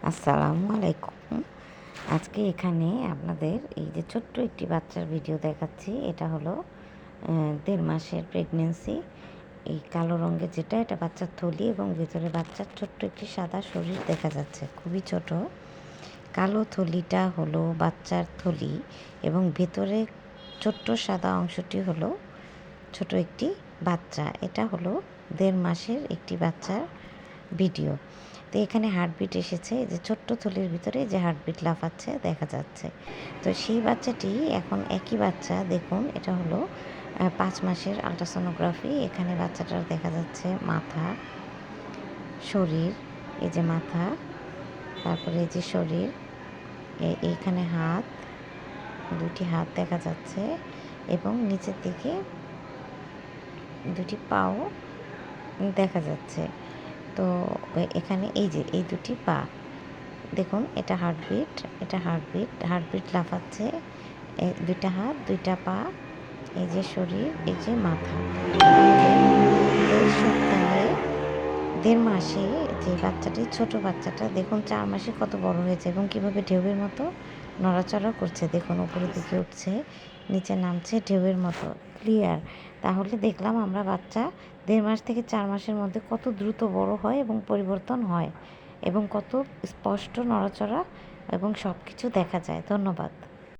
আসসালামু আলাইকুম। আজকে এখানে আপনাদের এই যে ছোট্ট একটি বাচ্চার ভিডিও দেখাচ্ছি। এটা হলো ১.৫ মাসের প্রেগন্যান্সি। এই কালো রঙের যেটা, এটা বাচ্চার থলি এবং ভেতরে বাচ্চার ছোট্ট একটি সাদা শরীর দেখা যাচ্ছে, খুবই ছোট। কালো থলিটা হলো বাচ্চার থলি এবং ভেতরে ছোট্ট সাদা অংশটি হলো ছোট একটি বাচ্চা। এটা হলো ১.৫ মাসের একটি বাচ্চার ভিডিও। তো এখানে হার্টবিট এসেছে, যে ছোট্ট থলির ভিতরে যে হার্টবিট লাফাচ্ছে দেখা যাচ্ছে। তো সেই বাচ্চাটি এখন একই বাচ্চা, দেখুন এটা হলো ৫ মাসের আল্ট্রাসোনোগ্রাফি। এখানে বাচ্চাটার দেখা যাচ্ছে মাথা, শরীর, এই যে মাথা, তারপরে এই যে শরীর, এইখানে হাত, দুটি হাত দেখা যাচ্ছে এবং নিচের দিকে দুটি পাও দেখা যাচ্ছে। তো এখানে এই যে এই দুটি পা, দেখুন এটা হার্টবিট, এটা হার্টবিট লাফাচ্ছে। দুইটা হাত, দুইটা পা, এই যে শরীর, এই যে মাথা। ১.৫ সপ্তাহে, ১.৫ মাসে যে বাচ্চাটি, ছোট বাচ্চাটা দেখুন ৪ মাসে কত বড় হয়েছে এবং কীভাবে ঢেউয়ের মতো নড়াচড়া করছে। দেখুন উপরের দিকে উঠছে, নিচে নামছে ঢেউয়ের মতো, ক্লিয়ার। তাহলে দেখলাম আমরা বাচ্চা ১.৫ মাস থেকে ৪ মাসের মধ্যে কত দ্রুত বড় হয় এবং পরিবর্তন হয় এবং কত স্পষ্ট নড়াচড়া এবং সব কিছু দেখা যায়। ধন্যবাদ।